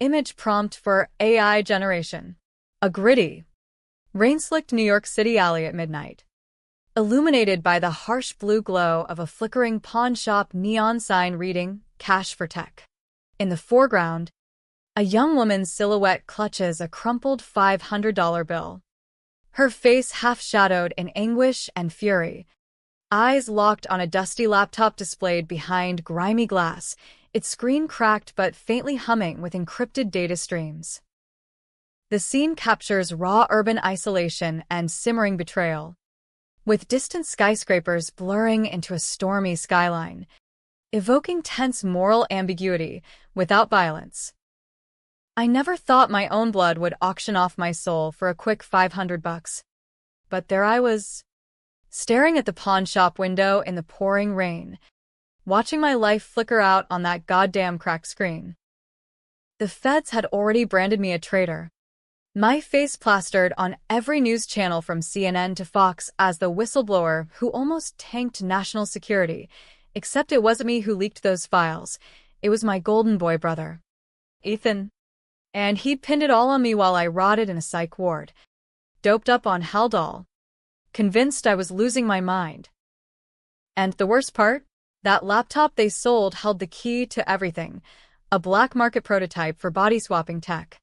Image prompt for AI generation. A gritty, rain-slicked New York City alley at midnight, illuminated by the harsh blue glow of a flickering pawn shop neon sign reading, "Cash for Tech." In the foreground, a young woman's silhouette clutches a crumpled $500 bill, her face half-shadowed in anguish and fury, eyes locked on a dusty laptop displayed behind grimy glass, its screen cracked but faintly humming with encrypted data streams. The scene captures raw urban isolation and simmering betrayal, with distant skyscrapers blurring into a stormy skyline, evoking tense moral ambiguity without violence. I never thought my own blood would auction off my soul for a quick $500. But there I was, staring at the pawn shop window in the pouring rain, watching my life flicker out on that goddamn cracked screen. The feds had already branded me a traitor, my face plastered on every news channel from CNN to Fox as the whistleblower who almost tanked national security, except it wasn't me who leaked those files. It was my golden boy brother, Ethan. And he'd pinned it all on me while I rotted in a psych ward, doped up on Haldol, convinced I was losing my mind. And the worst part? That laptop they sold held the key to everything, a black market prototype for body-swapping tech,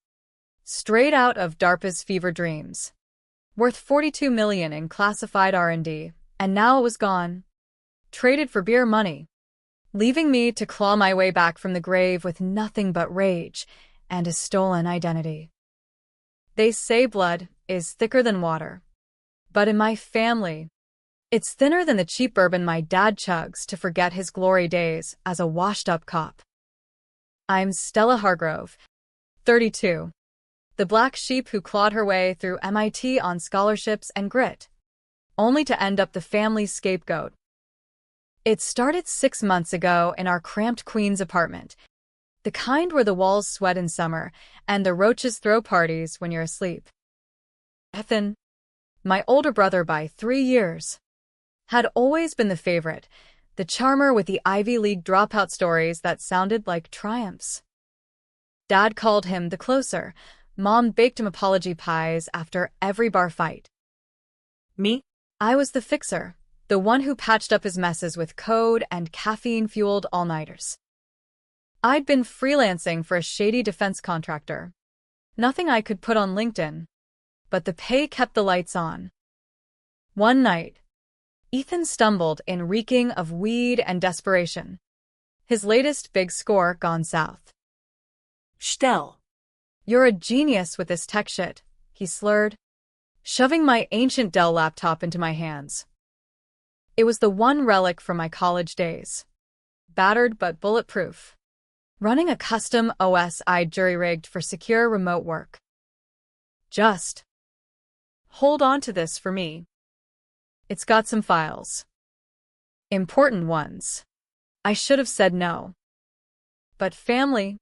straight out of DARPA's fever dreams, worth $42 million in classified R&D, and now it was gone, traded for beer money, leaving me to claw my way back from the grave with nothing but rage and a stolen identity. They say blood is thicker than water, but in my family, it's thinner than the cheap bourbon my dad chugs to forget his glory days as a washed-up cop. I'm Stella Hargrove, 32, the black sheep who clawed her way through MIT on scholarships and grit, only to end up the family's scapegoat. It started 6 months ago in our cramped Queens apartment, the kind where the walls sweat in summer and the roaches throw parties when you're asleep. Ethan, my older brother by 3 years, had always been the favorite, the charmer with the Ivy League dropout stories that sounded like triumphs. Dad called him the closer. Mom baked him apology pies after every bar fight. Me? I was the fixer, the one who patched up his messes with code and caffeine-fueled all-nighters. I'd been freelancing for a shady defense contractor. Nothing I could put on LinkedIn, but the pay kept the lights on. One night, Ethan stumbled in reeking of weed and desperation, his latest big score gone south. Stell. You're a genius with this tech shit, he slurred, shoving my ancient Dell laptop into my hands. It was the one relic from my college days, battered but bulletproof, running a custom OS I'd jury-rigged for secure remote work. Just hold on to this for me. It's got some files. Important ones. I should have said no. But family,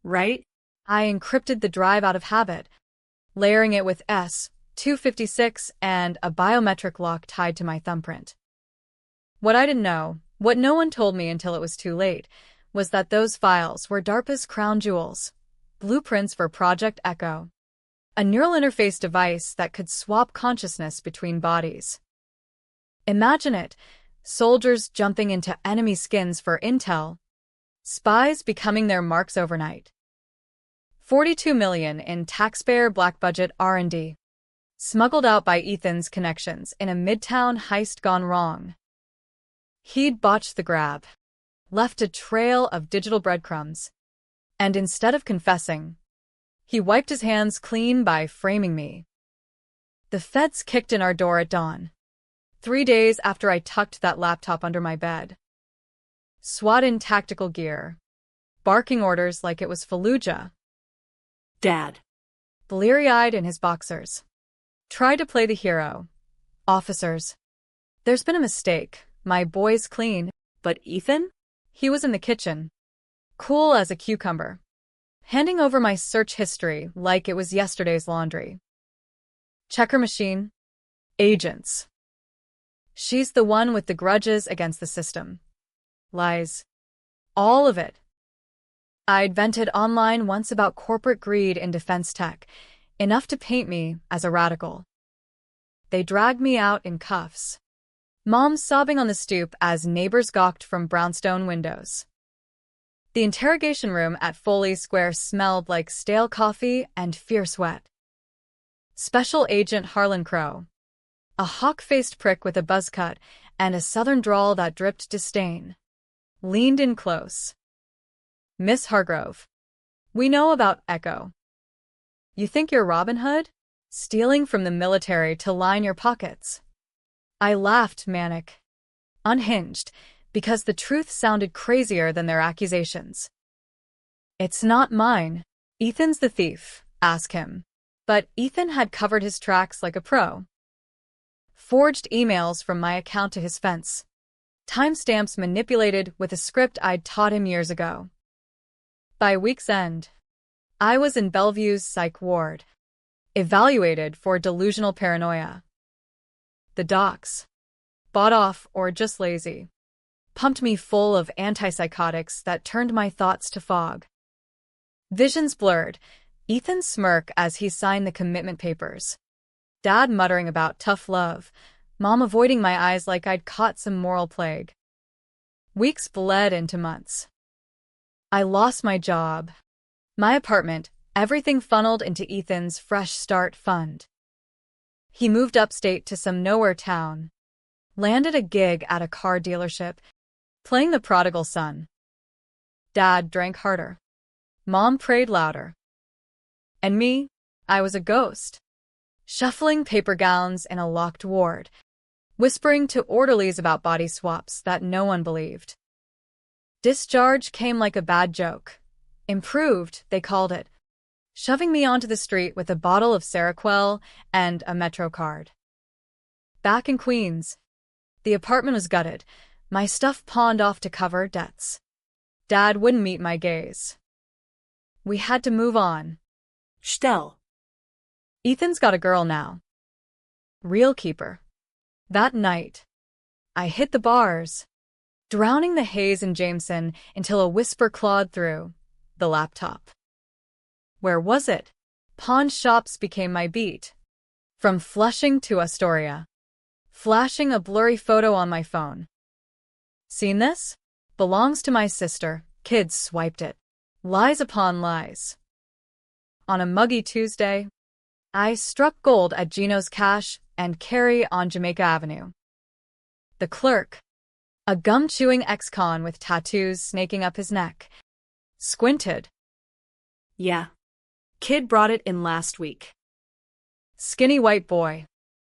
right? I encrypted the drive out of habit, layering it with S-256 and a biometric lock tied to my thumbprint. What I didn't know, what no one told me until it was too late, was that those files were DARPA's crown jewels, blueprints for Project Echo, a neural interface device that could swap consciousness between bodies. Imagine it, soldiers jumping into enemy skins for intel, spies becoming their marks overnight. $42 million in taxpayer black-budget R&D, smuggled out by Ethan's connections in a midtown heist gone wrong. He'd botched the grab, left a trail of digital breadcrumbs, and instead of confessing, he wiped his hands clean by framing me. The feds kicked in our door at dawn, 3 days after I tucked that laptop under my bed. SWAT in tactical gear, barking orders like it was Fallujah. Dad, bleary-eyed in his boxers, tried to play the hero. Officers, there's been a mistake. My boy's clean. But Ethan? He was in the kitchen, cool as a cucumber, handing over my search history like it was yesterday's laundry. Checker machine. Agents. She's the one with the grudges against the system. Lies. All of it. I'd vented online once about corporate greed in defense tech, enough to paint me as a radical. They dragged me out in cuffs. Mom sobbing on the stoop as neighbors gawked from brownstone windows. The interrogation room at Foley Square smelled like stale coffee and fierce wet. Special Agent Harlan Crow, a hawk-faced prick with a buzz cut and a southern drawl that dripped disdain, leaned in close. "Miss Hargrove, we know about Echo. You think you're Robin Hood? Stealing from the military to line your pockets?" I laughed, manic, unhinged, because the truth sounded crazier than their accusations. "It's not mine. Ethan's the thief, ask him." But Ethan had covered his tracks like a pro. Forged emails from my account to his fence. Timestamps manipulated with a script I'd taught him years ago. By week's end, I was in Bellevue's psych ward, evaluated for delusional paranoia. The docs, bought off or just lazy, pumped me full of antipsychotics that turned my thoughts to fog. Visions blurred, Ethan's smirk as he signed the commitment papers. Dad muttering about tough love, Mom avoiding my eyes like I'd caught some moral plague. Weeks bled into months. I lost my job, my apartment, everything funneled into Ethan's Fresh Start fund. He moved upstate to some nowhere town, landed a gig at a car dealership, playing the prodigal son. Dad drank harder. Mom prayed louder. And me, I was a ghost, shuffling paper gowns in a locked ward, whispering to orderlies about body swaps that no one believed. Discharge came like a bad joke. Improved, they called it, shoving me onto the street with a bottle of Seroquel and a Metro card. Back in Queens, the apartment was gutted, my stuff pawned off to cover debts. Dad wouldn't meet my gaze. We had to move on. Stell. Ethan's got a girl now. Real keeper. That night, I hit the bars, drowning the haze in Jameson until a whisper clawed through the laptop. Where was it? Pawn shops became my beat. From Flushing to Astoria. Flashing a blurry photo on my phone. Seen this? Belongs to my sister. Kids swiped it. Lies upon lies. On a muggy Tuesday, I struck gold at Gino's Cash and Carry on Jamaica Avenue. The clerk, a gum-chewing ex-con with tattoos snaking up his neck, squinted. Yeah. Kid brought it in last week. Skinny white boy,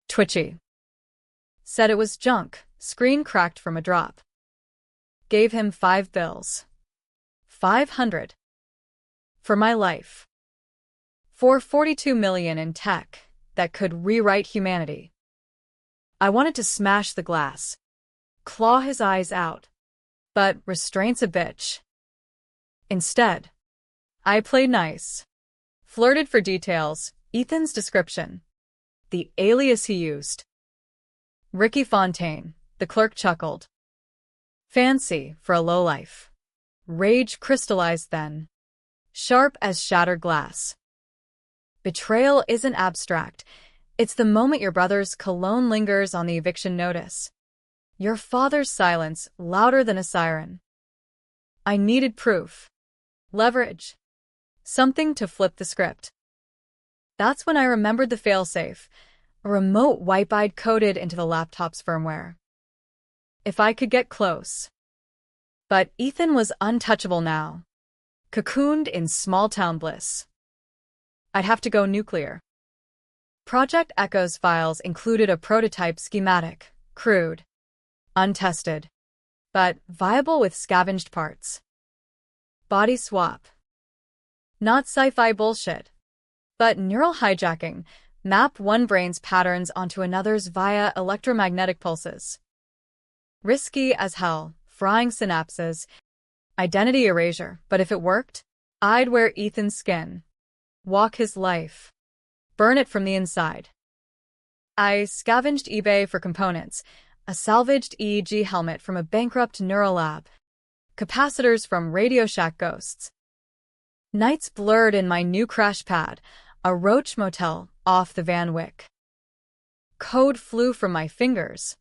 twitchy. Said it was junk, screen cracked from a drop. Gave him 5 bills. 500. For my life. For 42 million in tech that could rewrite humanity. I wanted to smash the glass, claw his eyes out, but restraint's a bitch. Instead, I played nice. Flirted for details, Ethan's description. The alias he used. Ricky Fontaine, the clerk chuckled. Fancy for a lowlife. Rage crystallized then. Sharp as shattered glass. Betrayal isn't abstract. It's the moment your brother's cologne lingers on the eviction notice. Your father's silence louder than a siren. I needed proof. Leverage. Something to flip the script. That's when I remembered the failsafe, a remote wipe I'd coded into the laptop's firmware. If I could get close. But Ethan was untouchable now. Cocooned in small-town bliss. I'd have to go nuclear. Project Echo's files included a prototype schematic, crude, untested, but viable with scavenged parts. Body swap. Not sci-fi bullshit, but neural hijacking, map one brain's patterns onto another's via electromagnetic pulses. Risky as hell, frying synapses, identity erasure, but if it worked, I'd wear Ethan's skin. Walk his life. Burn it from the inside. I scavenged eBay for components, a salvaged EEG helmet from a bankrupt neurolab, capacitors from Radio Shack ghosts, Nights blurred in my new crash pad, a roach motel off the Van Wyck. Code flew from my fingers.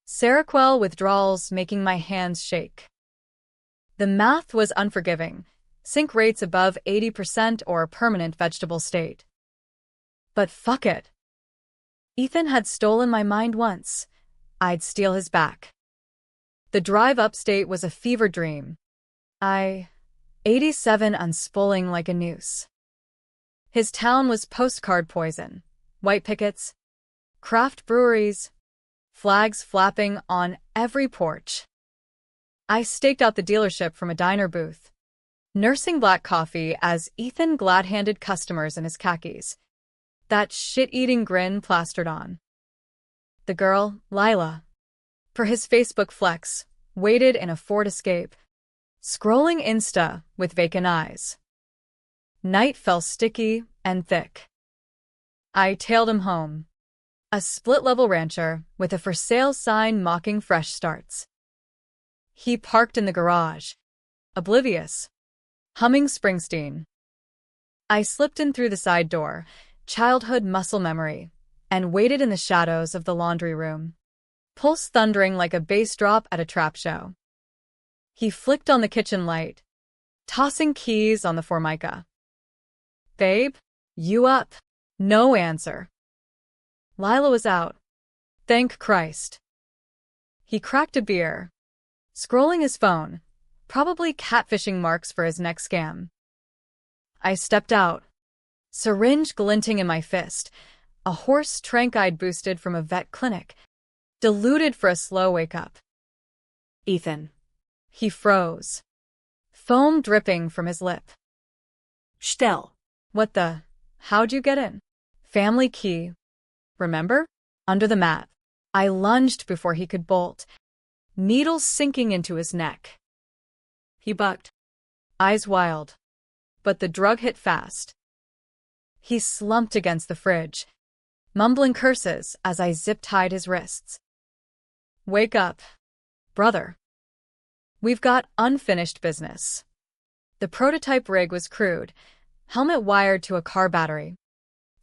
Seroquel withdrawals making my hands shake. The math was unforgiving, sync rates above 80% or a permanent vegetable state. But fuck it. Ethan had stolen my mind once. I'd steal his back. The drive upstate was a fever dream. 87 unspooling like a noose. His town was postcard poison, white pickets, craft breweries, flags flapping on every porch. I staked out the dealership from a diner booth, nursing black coffee as Ethan glad-handed customers in his khakis, that shit-eating grin plastered on. The girl, Lila, for his Facebook flex, waited in a Ford Escape, scrolling Insta with vacant eyes. Night fell sticky and thick. I tailed him home. A split-level rancher with a for-sale sign mocking fresh starts. He parked in the garage, oblivious, humming Springsteen. I slipped in through the side door, childhood muscle memory, and waited in the shadows of the laundry room, pulse thundering like a bass drop at a trap show. He flicked on the kitchen light, tossing keys on the Formica. Babe, you up? No answer. Lila was out. Thank Christ. He cracked a beer, scrolling his phone, probably catfishing marks for his next scam. I stepped out, syringe glinting in my fist, a horse tranq I'd boosted from a vet clinic, diluted for a slow wake-up. Ethan. He froze, foam dripping from his lip. Stell. What the? How'd you get in? Family key. Remember? Under the mat. I lunged before he could bolt, needles sinking into his neck. He bucked, eyes wild, but the drug hit fast. He slumped against the fridge, mumbling curses as I zip-tied his wrists. Wake up, brother. We've got unfinished business. The prototype rig was crude, helmet wired to a car battery,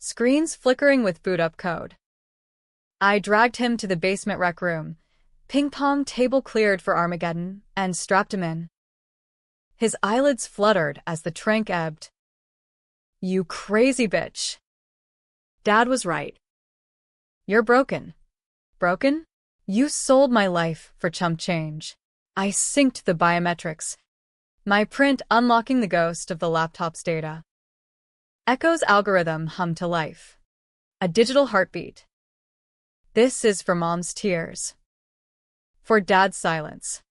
screens flickering with boot-up code. I dragged him to the basement rec room, ping-pong table cleared for Armageddon, and strapped him in. His eyelids fluttered as the tranq ebbed. You crazy bitch. Dad was right. You're broken. Broken? You sold my life for chump change. I synced the biometrics, my print unlocking the ghost of the laptop's data. Echo's algorithm hummed to life. A digital heartbeat. This is for Mom's tears. For Dad's silence.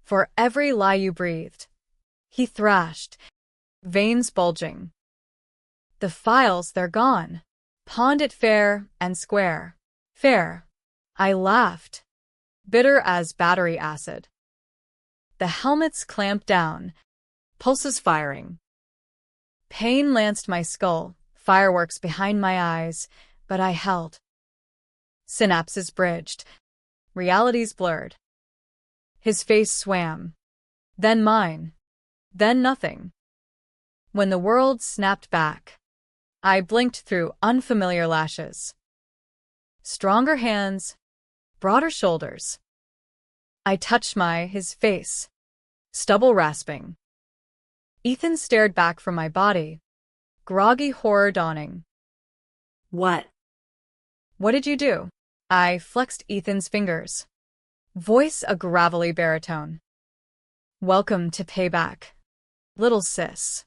For every lie you breathed. He thrashed, veins bulging. The files, they're gone. Pawned it fair and square. Fair. I laughed, bitter as battery acid. The helmets clamped down, pulses firing. Pain lanced my skull, fireworks behind my eyes, but I held. Synapses bridged, realities blurred. His face swam, then mine, then nothing. When the world snapped back, I blinked through unfamiliar lashes. Stronger hands, broader shoulders. I touched his face, stubble rasping. Ethan stared back from my body, groggy horror dawning. What? What did you do? I flexed Ethan's fingers, voice a gravelly baritone. Welcome to payback, little sis.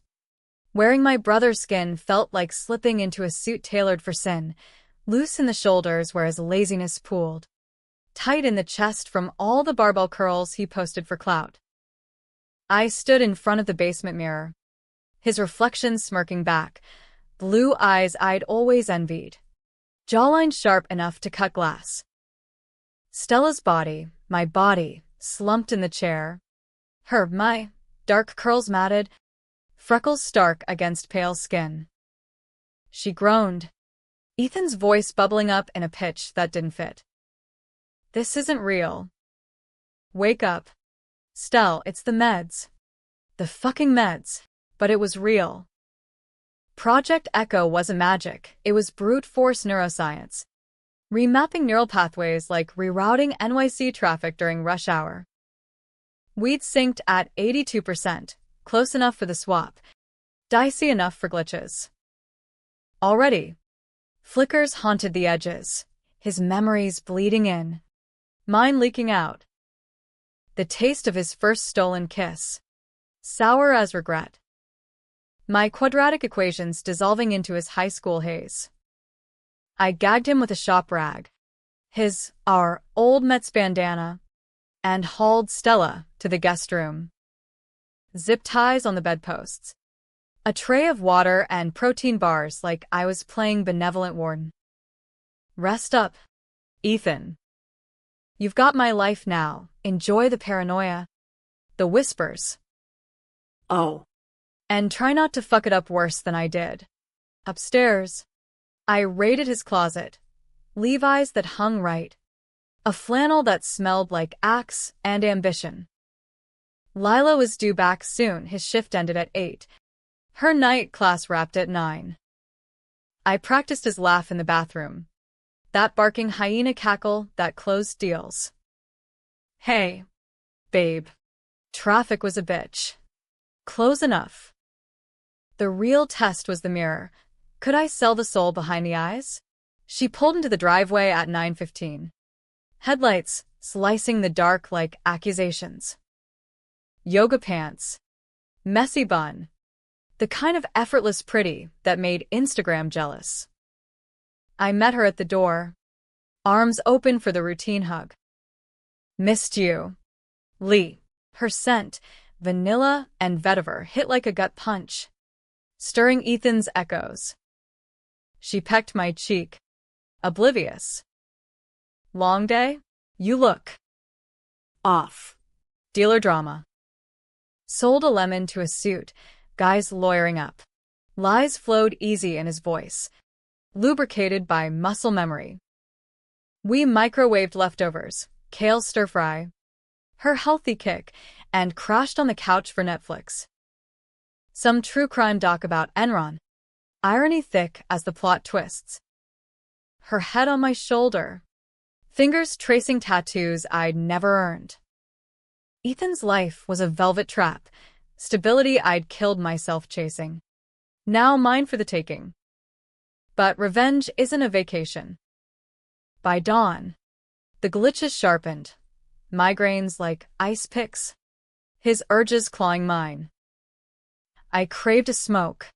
Wearing my brother's skin felt like slipping into a suit tailored for sin, loose in the shoulders where his laziness pooled, tight in the chest from all the barbell curls he posted for clout. I stood in front of the basement mirror, his reflection smirking back, blue eyes I'd always envied, jawline sharp enough to cut glass. Stella's body, my body, slumped in the chair. My dark curls matted, freckles stark against pale skin. She groaned, Ethan's voice bubbling up in a pitch that didn't fit. This isn't real. Wake up. Stell, it's the meds. The fucking meds. but it was real. Project Echo wasn't magic, it was brute force neuroscience. Remapping neural pathways like rerouting NYC traffic during rush hour. We'd synced at 82%, close enough for the swap, dicey enough for glitches. Already, flickers haunted the edges, his memories bleeding in, mine leaking out. The taste of his first stolen kiss, sour as regret. My quadratic equations dissolving into his high school haze. I gagged him with a shop rag, our old Mets bandana, and hauled Stella to the guest room. Zip ties on the bedposts. A tray of water and protein bars like I was playing benevolent warden. Rest up, Ethan. You've got my life now. Enjoy the paranoia. The whispers. Oh. And try not to fuck it up worse than I did. Upstairs, I raided his closet. Levi's that hung right. A flannel that smelled like Axe and ambition. Lila was due back soon. His shift ended at 8. Her night class wrapped at 9. I practiced his laugh in the bathroom. That barking hyena cackle that closed deals. Hey, babe. Traffic was a bitch. Close enough. The real test was the mirror. Could I sell the soul behind the eyes? She pulled into the driveway at 9:15. Headlights slicing the dark like accusations. Yoga pants. Messy bun. The kind of effortless pretty that made Instagram jealous. I met her at the door. Arms open for the routine hug. Missed you. Lee. Her scent, vanilla and vetiver, hit like a gut punch, stirring Ethan's echoes. She pecked my cheek, oblivious. Long day? You look Off. dealer drama. Sold a lemon to a suit, guys lawyering up. Lies flowed easy in his voice, lubricated by muscle memory. We microwaved leftovers, kale stir-fry, her healthy kick, and crashed on the couch for Netflix. Some true crime doc about Enron. Irony thick as the plot twists. Her head on my shoulder. Fingers tracing tattoos I'd never earned. Ethan's life was a velvet trap. Stability I'd killed myself chasing. Now mine for the taking. But revenge isn't a vacation. By dawn, the glitches sharpened. Migraines like ice picks. His urges clawing mine. I craved a smoke.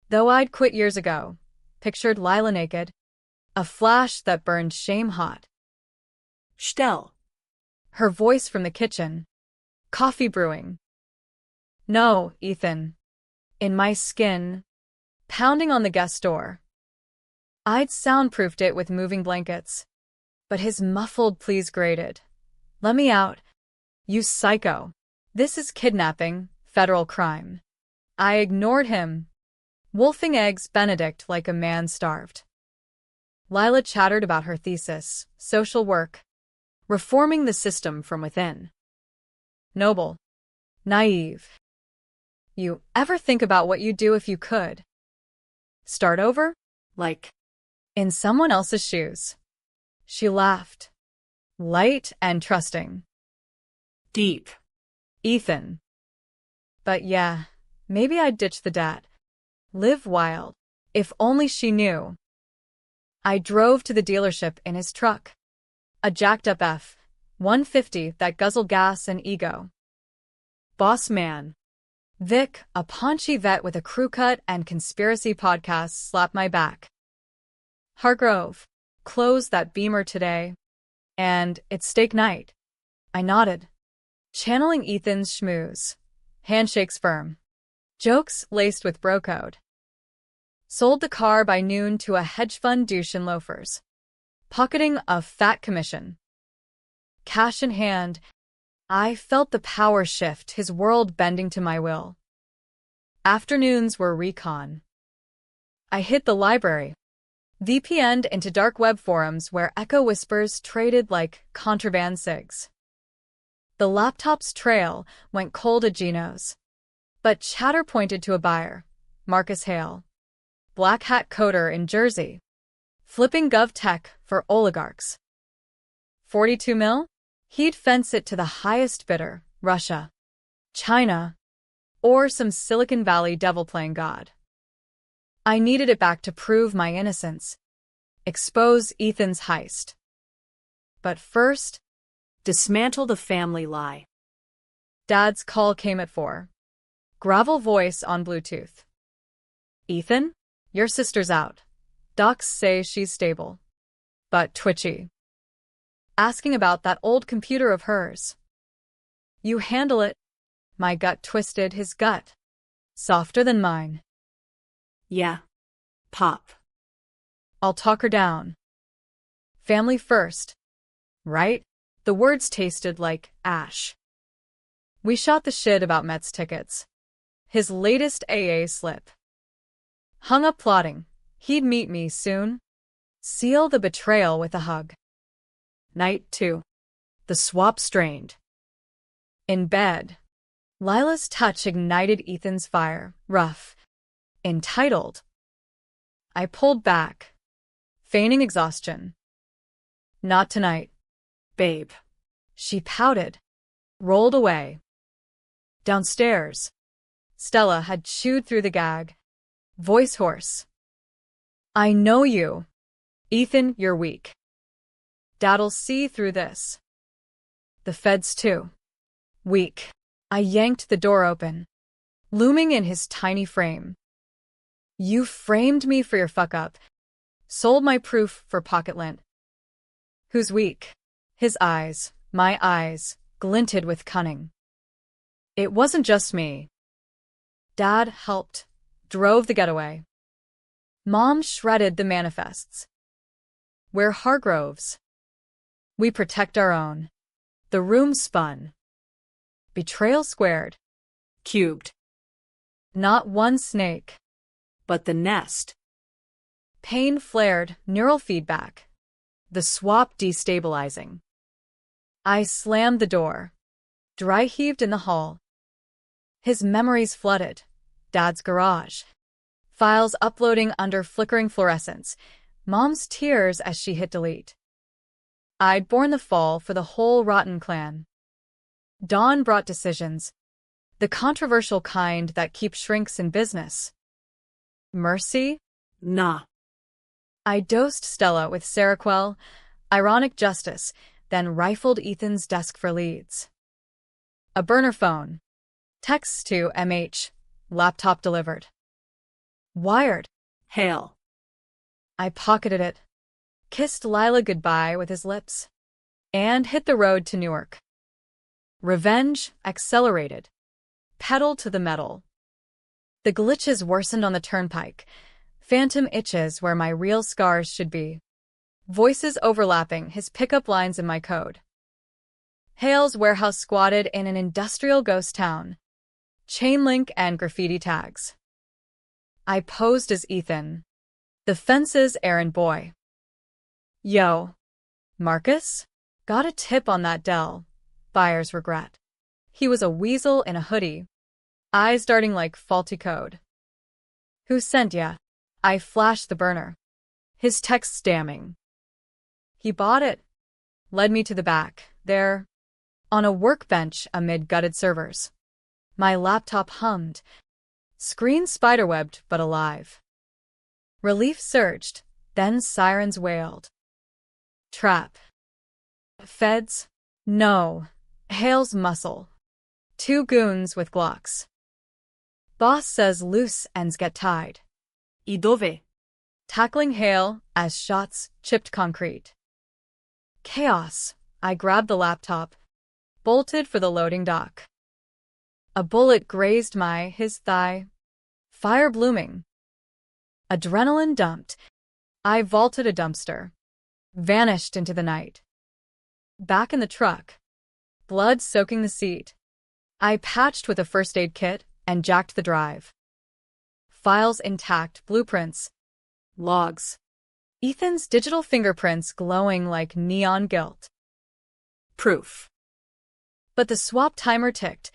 Though I'd quit years ago. Pictured Lila naked. A flash that burned shame hot. Stell. Her voice from the kitchen. Coffee brewing. No, Ethan. In my skin. Pounding on the guest door. I'd soundproofed it with moving blankets. But his muffled pleas grated. Let me out. You psycho. This is kidnapping, federal crime. I ignored him. Wolfing eggs Benedict like a man starved. Lila chattered about her thesis, social work, reforming the system from within. Noble. Naive. You ever think about what you'd do if you could? Start over? Like. In someone else's shoes. She laughed. Light and trusting. Deep. Ethan. But yeah, maybe I'd ditch the dad. Live wild. If only she knew. I drove to the dealership in his truck. A jacked-up F-150 that guzzled gas and ego. Boss man. Vic, a paunchy vet with a crew cut and conspiracy podcast, slapped my back. Hargrove, close that Beamer today. And it's steak night. I nodded. Channeling Ethan's schmooze. Handshakes firm. Jokes laced with bro code. Sold the car by noon to a hedge fund douche in loafers. Pocketing a fat commission. Cash in hand, I felt the power shift, his world bending to my will. Afternoons were recon. I hit the library. VPN'd into dark web forums where echo whispers traded like contraband cigs. The laptop's trail went cold at Gino's. But chatter pointed to a buyer, Marcus Hale, black hat coder in Jersey, flipping gov tech for oligarchs. 42 mil? He'd fence it to the highest bidder, Russia, China, or some Silicon Valley devil-playing god. I needed it back to prove my innocence, expose Ethan's heist. But first, Dismantle the family lie. Dad's call came at 4. Gravel voice on Bluetooth. Ethan, your sister's out. Docs say she's stable, but twitchy. Asking about that old computer of hers. You handle it. My gut twisted his gut. Softer than mine. Yeah. Pop. I'll talk her down. Family first. Right? The words tasted like ash. We shot the shit about Mets tickets. His latest AA slip. Hung up plotting. He'd meet me soon. Seal the betrayal with a hug. Night 2. The swap strained. In bed. Lila's touch ignited Ethan's fire, rough, entitled. I pulled back, feigning exhaustion. Not tonight, babe. She pouted, rolled away. Downstairs, Stella had chewed through the gag, voice hoarse. I know you. Ethan, you're weak. Dad'll see through this. The feds too. Weak. I yanked the door open, looming in his tiny frame. You framed me for your fuck-up. Sold my proof for pocket lint. Who's weak? His eyes, my eyes, glinted with cunning. It wasn't just me. Dad helped, drove the getaway. Mom shredded the manifests. We're Hargroves. We protect our own. The room spun. Betrayal squared. Cubed. Not one snake. But the nest. Pain flared, neural feedback. The swap destabilizing. I slammed the door. Dry heaved in the hall. His memories flooded. Dad's garage. Files uploading under flickering fluorescence. Mom's tears as she hit delete. I'd borne the fall for the whole rotten clan. Dawn brought decisions. The controversial kind that keep shrinks in business. Mercy? Nah. I dosed Stella with Seroquel, ironic justice, then rifled Ethan's desk for leads. A burner phone. Texts to MH. Laptop delivered. Wired. Hale. I pocketed it, kissed Lila goodbye with his lips, and hit the road to Newark. Revenge accelerated. Pedal to the metal. The glitches worsened on the turnpike. Phantom itches where my real scars should be. Voices overlapping, his pickup lines in my code. Hale's warehouse squatted in an industrial ghost town. Chain link and graffiti tags. I posed as Ethan, the fence's errand boy. Yo, Marcus? Got a tip on that Dell. Buyer's regret. He was a weasel in a hoodie, eyes darting like faulty code. Who sent ya? I flashed the burner. His text damning. He bought it. Led me to the back, there, on a workbench amid gutted servers. My laptop hummed. Screen spiderwebbed but alive. Relief surged, then sirens wailed. Trap. Feds? No. Hale's muscle. 2 goons with Glocks. Boss says loose ends get tied. Idove. Tackling Hale as shots chipped concrete. Chaos. I grabbed the laptop, bolted for the loading dock. A bullet grazed his thigh. Fire blooming. Adrenaline dumped. I vaulted a dumpster. Vanished into the night. Back in the truck. Blood soaking the seat. I patched with a first aid kit and jacked the drive. Files intact, blueprints. Logs. Ethan's digital fingerprints glowing like neon gilt. Proof. But the swap timer ticked.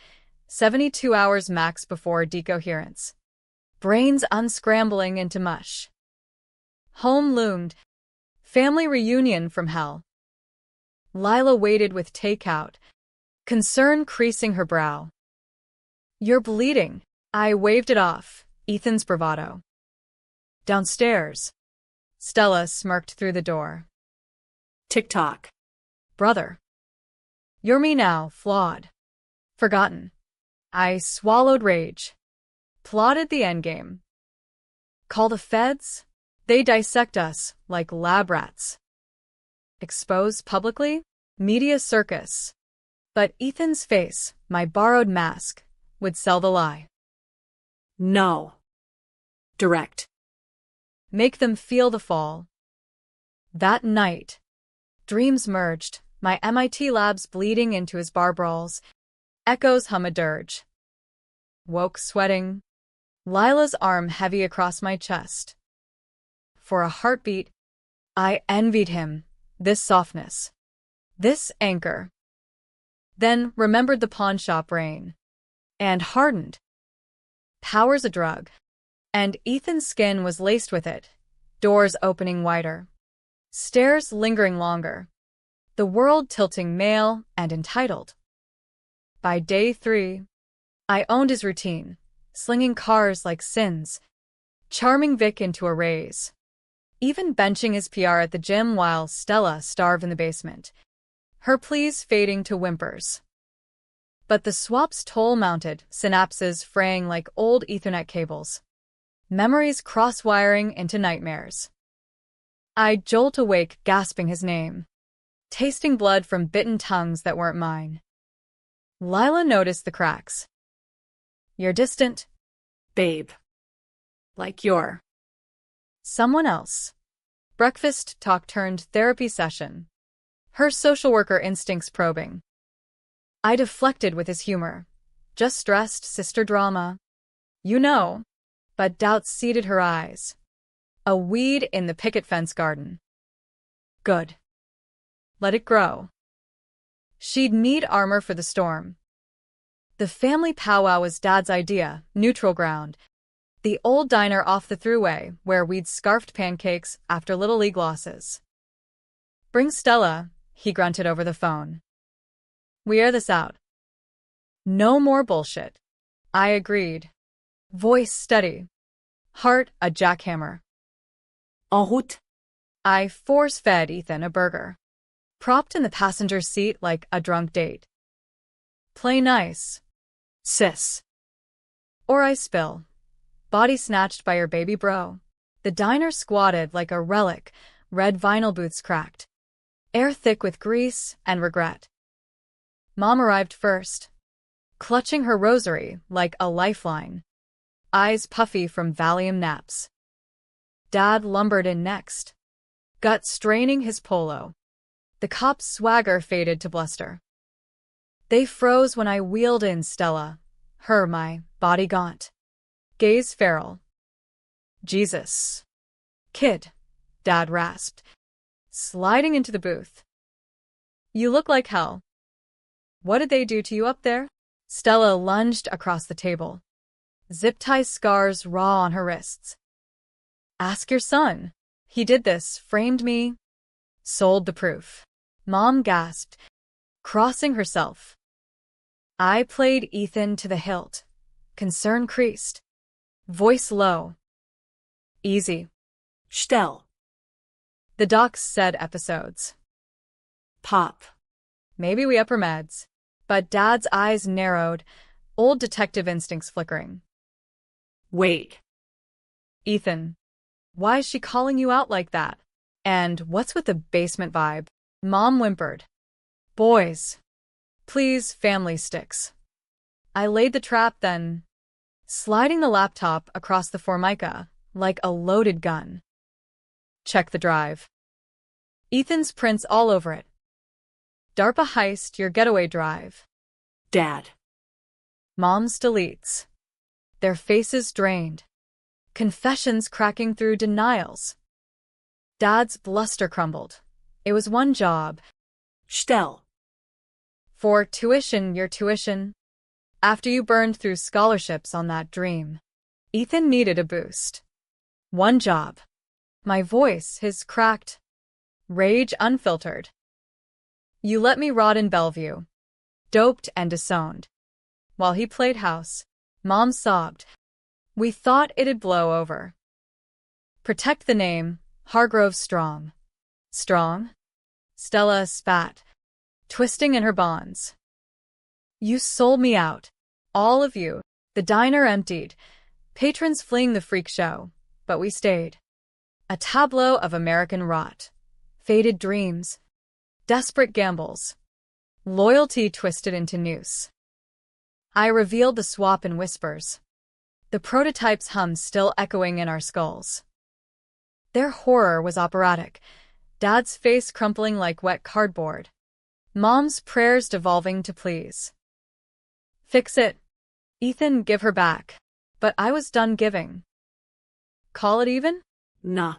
72 hours max before decoherence. Brains unscrambling into mush. Home loomed. Family reunion from hell. Lila waited with takeout, concern creasing her brow. You're bleeding. I waved it off, Ethan's bravado. Downstairs. Stella smirked through the door. TikTok. Brother. You're me now, flawed. Forgotten. I swallowed rage. Plotted the endgame. Call the feds? They dissect us like lab rats. Expose publicly? Media circus. But Ethan's face, my borrowed mask, would sell the lie. No. Direct. Make them feel the fall. That night, dreams merged, my MIT labs bleeding into his bar brawls, echoes hum a dirge. Woke sweating, Lila's arm heavy across my chest. For a heartbeat, I envied him, this softness, this anchor. Then remembered the pawnshop rain. And hardened. Power's a drug. And Ethan's skin was laced with it, doors opening wider. Stairs lingering longer. The world tilting male and entitled. By day 3, I owned his routine, slinging cars like sins, charming Vic into a raise. Even benching his PR at the gym while Stella starved in the basement. Her pleas fading to whimpers. But the swap's toll-mounted, synapses fraying like old Ethernet cables. Memories cross-wiring into nightmares. I jolt awake gasping his name, tasting blood from bitten tongues that weren't mine. Lila noticed the cracks. You're distant, Babe. Like you're someone else. Breakfast talk turned therapy session. Her social worker instincts probing. I deflected with his humor. Just stressed sister drama. You know. But doubt seeded her eyes. A weed in the picket fence garden. Good. Let it grow. She'd need armor for the storm. The family powwow was Dad's idea, neutral ground. The old diner off the thruway where we'd scarfed pancakes after Little League losses. Bring Stella, he grunted over the phone. We air this out. No more bullshit. I agreed. Voice steady. Heart a jackhammer. En route. I force-fed Ethan a burger. Propped in the passenger seat like a drunk date. Play nice, sis. Or I spill. Body snatched by your baby bro. The diner squatted like a relic, red vinyl boots cracked. Air thick with grease and regret. Mom arrived first, clutching her rosary like a lifeline. Eyes puffy from Valium naps. Dad lumbered in next, gut straining his polo. The cop's swagger faded to bluster. They froze when I wheeled in Stella, her my body gaunt. Gaze feral. Jesus. Kid, Dad rasped, sliding into the booth. You look like hell. What did they do to you up there? Stella lunged across the table. Zip-tie scars raw on her wrists. Ask your son. He did this, framed me, sold the proof. Mom gasped, crossing herself. I played Ethan to the hilt. Concern creased. Voice low. Easy. Stell. The docs said episodes. Pop. Maybe we upper meds. But Dad's eyes narrowed, old detective instincts flickering. Wait. Ethan. Why is she calling you out like that? And what's with the basement vibe? Mom whimpered. Boys. Please, family sticks. I laid the trap then, sliding the laptop across the Formica like a loaded gun. Check the drive. Ethan's prints all over it. DARPA heist your getaway drive. Dad. Mom's deletes. Their faces drained. Confessions cracking through denials. Dad's bluster crumbled. It was one job. Stell. For tuition, your tuition. After you burned through scholarships on that dream, Ethan needed a boost. One job. My voice, his cracked, rage unfiltered. You let me rot in Bellevue, doped and disowned. While he played house, Mom sobbed. We thought it'd blow over. Protect the name, Hargrove strong. Strong? Stella spat, twisting in her bonds. You sold me out. All of you. The diner emptied, patrons fleeing the freak show, but we stayed. A tableau of American rot. Faded dreams. Desperate gambles. Loyalty twisted into noose. I revealed the swap in whispers. The prototype's hum still echoing in our skulls. Their horror was operatic. Dad's face crumpling like wet cardboard. Mom's prayers devolving to pleas. Fix it. Ethan, give her back. But I was done giving. Call it even? Nah.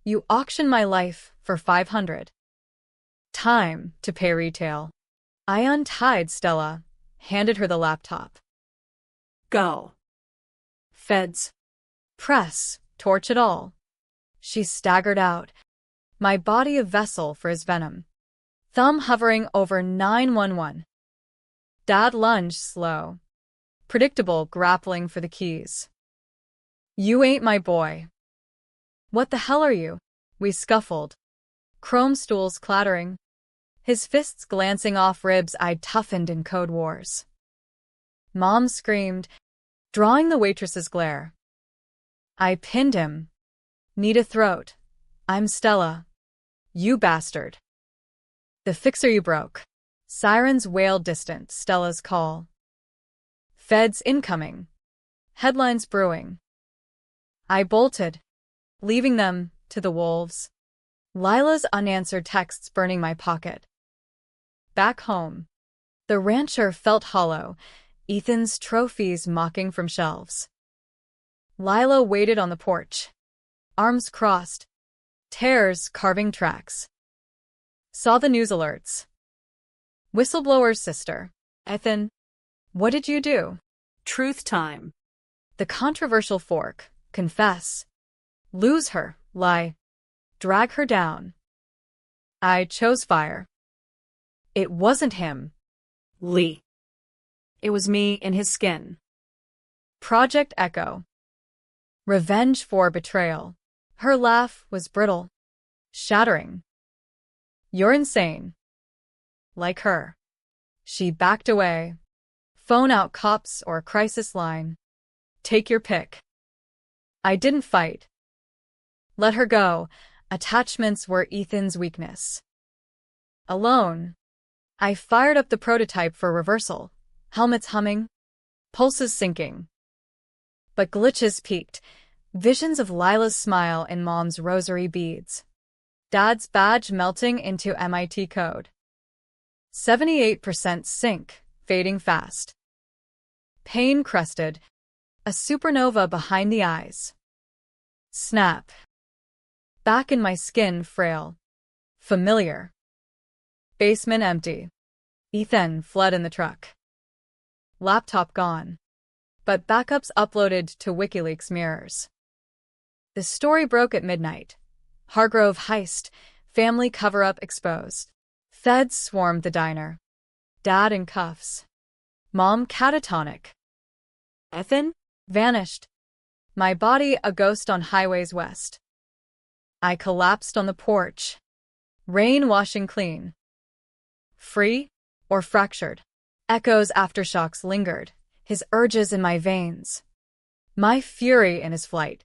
You auctioned my life for $500. Time to pay retail. I untied Stella, handed her the laptop. Go. Feds. Press, torch it all. She staggered out, my body a vessel for his venom. Thumb hovering over 911. Dad lunged slow. Predictable, grappling for the keys. You ain't my boy. What the hell are you? We scuffled. Chrome stools clattering. His fists glancing off ribs I'd toughened in code wars. Mom screamed, drawing the waitress's glare. I pinned him. Need a throat. I'm Stella. You bastard. The fixer you broke. Sirens wailed distant, Stella's call. Feds incoming. Headlines brewing. I bolted, leaving them to the wolves. Lila's unanswered texts burning my pocket. Back home, the rancher felt hollow, Ethan's trophies mocking from shelves. Lila waited on the porch, arms crossed, tears carving tracks. Saw the news alerts. Whistleblower's sister. Ethan, what did you do? Truth time. The controversial fork. Confess. Lose her. Lie. Drag her down. I chose fire. It wasn't him. Lee. It was me in his skin. Project Echo. Revenge for betrayal. Her laugh was brittle. Shattering. You're insane. Like her. She backed away. Phone out cops or crisis line. Take your pick. I didn't fight. Let her go. Attachments were Ethan's weakness. Alone, I fired up the prototype for reversal. Helmets humming. Pulses sinking. But glitches peaked. Visions of Lila's smile and Mom's rosary beads. Dad's badge melting into MIT code. 78% sync, fading fast. Pain crested. A supernova behind the eyes. Snap. Back in my skin, frail. Familiar. Basement empty. Ethan fled in the truck. Laptop gone. But backups uploaded to WikiLeaks mirrors. The story broke at midnight. Hargrove heist, family cover-up exposed. Feds swarmed the diner. Dad in cuffs. Mom catatonic. Ethan vanished. My body a ghost on highways west. I collapsed on the porch. Rain washing clean. Free or fractured? Echoes aftershocks lingered, his urges in my veins. My fury in his flight.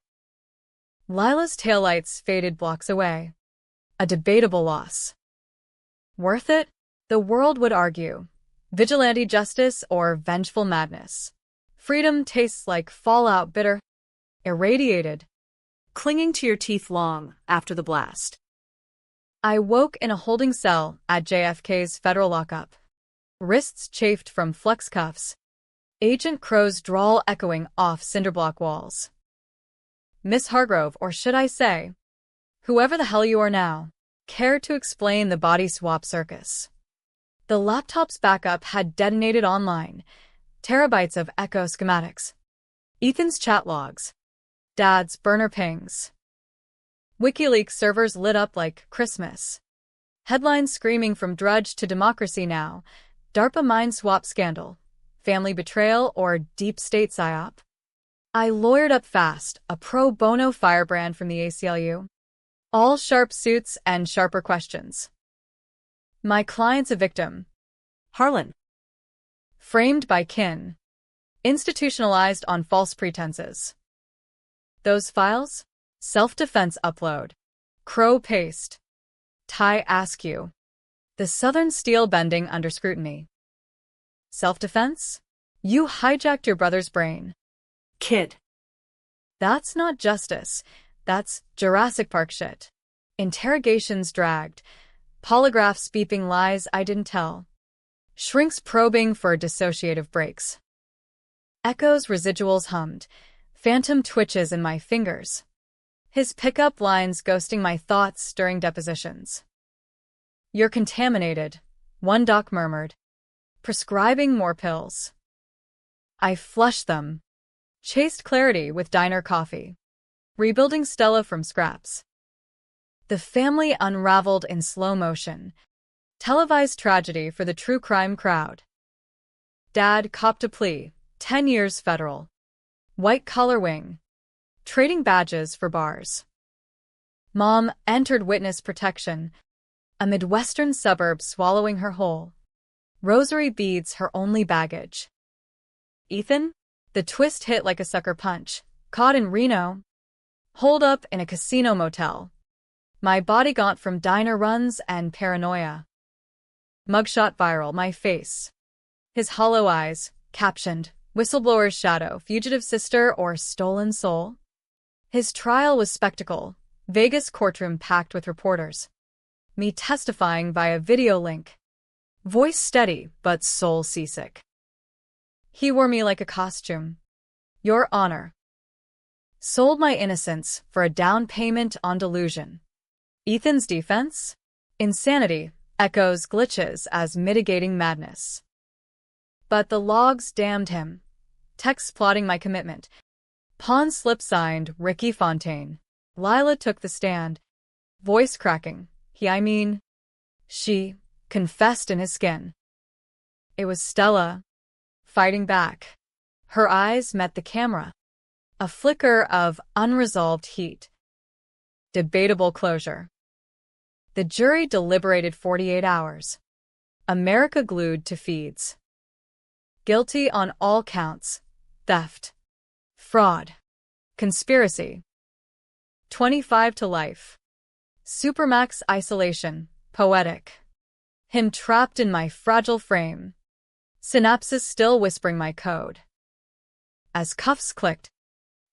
Lila's taillights faded blocks away. A debatable loss. Worth it? The world would argue. Vigilante justice or vengeful madness. Freedom tastes like fallout bitter. Irradiated. Clinging to your teeth long after the blast. I woke in a holding cell at JFK's federal lockup. Wrists chafed from flex cuffs. Agent Crow's drawl echoing off cinderblock walls. Miss Hargrove, or should I say, whoever the hell you are now, care to explain the body swap circus? The laptop's backup had detonated online. Terabytes of echo schematics. Ethan's chat logs. Dad's burner pings. WikiLeaks servers lit up like Christmas. Headlines screaming from Drudge to Democracy Now! DARPA mind swap scandal. Family betrayal or deep state psyop? I lawyered up fast, a pro bono firebrand from the ACLU. All sharp suits and sharper questions. My client's a victim. Harlan. Framed by kin. Institutionalized on false pretenses. Those files? Self-defense upload. Crow paste. Thai askew. The southern steel bending under scrutiny. Self-defense? You hijacked your brother's brain. Kid. That's not justice. That's Jurassic Park shit. Interrogations dragged. Polygraphs beeping lies I didn't tell. Shrinks probing for dissociative breaks. Echoes residuals hummed. Phantom twitches in my fingers. His pickup lines ghosting my thoughts during depositions. You're contaminated, one doc murmured. Prescribing more pills. I flushed them. Chased clarity with diner coffee. Rebuilding Stella from scraps. The family unraveled in slow motion. Televised tragedy for the true crime crowd. Dad copped a plea, 10 years federal. White-collar wing. Trading badges for bars. Mom entered witness protection. A Midwestern suburb swallowing her whole. Rosary beads her only baggage. Ethan? The twist hit like a sucker punch. Caught in Reno. Holed up in a casino motel. My body gaunt from diner runs and paranoia. Mugshot viral, my face. His hollow eyes, captioned, Whistleblower's shadow, fugitive sister or stolen soul? His trial was spectacle, Vegas courtroom packed with reporters. Me testifying via video link. Voice steady, but soul seasick. He wore me like a costume. Your Honor. Sold my innocence for a down payment on delusion. Ethan's defense? Insanity echoes glitches as mitigating madness. But the logs damned him. Texts plotting my commitment. Pawn slip signed Ricky Fontaine. Lila took the stand. Voice cracking. She confessed in his skin. It was Stella. Fighting back. Her eyes met the camera. A flicker of unresolved heat. Debatable closure. The jury deliberated 48 hours. America glued to feeds. Guilty on all counts. Theft. Fraud. Conspiracy. 25 to life. Supermax isolation. Poetic. Him trapped in my fragile frame. Synapses still whispering my code. As cuffs clicked,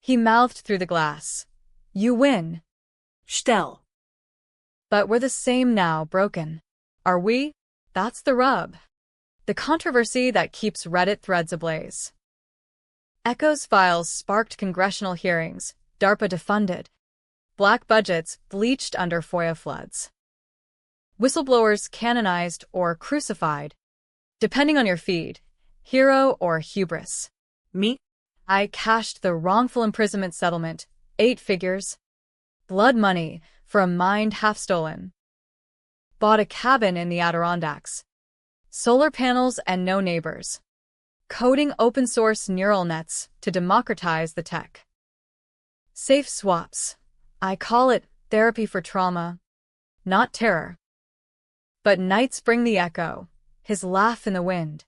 he mouthed through the glass. You win. Stell. But we're the same now, broken. Are we? That's the rub. The controversy that keeps Reddit threads ablaze. Echo's files sparked congressional hearings, DARPA defunded. Black budgets bleached under FOIA floods. Whistleblowers canonized or crucified. Depending on your feed, hero or hubris. Me? I cashed the wrongful imprisonment settlement, 8 figures. Blood money for a mind half stolen. Bought a cabin in the Adirondacks. Solar panels and no neighbors. Coding open source neural nets to democratize the tech. Safe swaps. I call it therapy for trauma, not terror. But nights bring the echo, his laugh in the wind.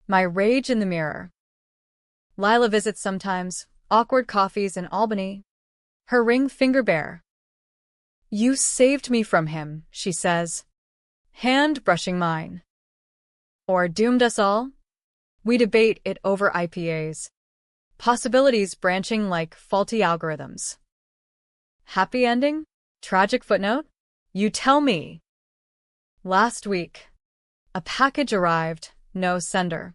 My rage in the mirror. Lila visits sometimes, awkward coffees in Albany. Her ring finger bare. You saved me from him, she says. Hand brushing mine. Or doomed us all? We debate it over IPAs. Possibilities branching like faulty algorithms. Happy ending? Tragic footnote? You tell me. Last week. A package arrived, no sender.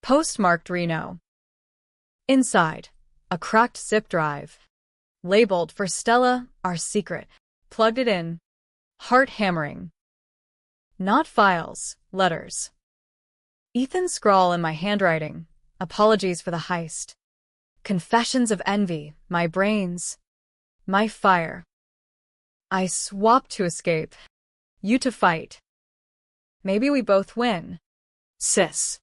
Postmarked Reno. Inside, a cracked zip drive. Labeled for Stella, our secret. Plugged it in. Heart hammering. Not files, letters. Ethan's scrawl in my handwriting, Apologies for the heist. Confessions of envy, my brains, my fire. I swap to escape, you to fight. Maybe we both win. Sis.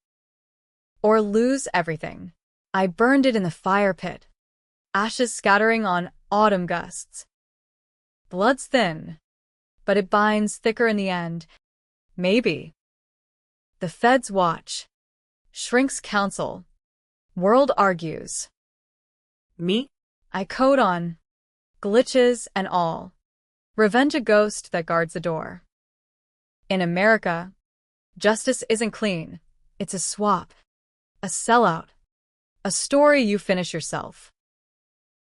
Or lose everything. I burned it in the fire pit. Ashes scattering on autumn gusts. Blood's thin, but it binds thicker in the end. Maybe. The feds watch. Shrinks counsel. World argues. Me? I code on. Glitches and all. Revenge a ghost that guards the door. In America, justice isn't clean. It's a swap. A sellout. A story you finish yourself.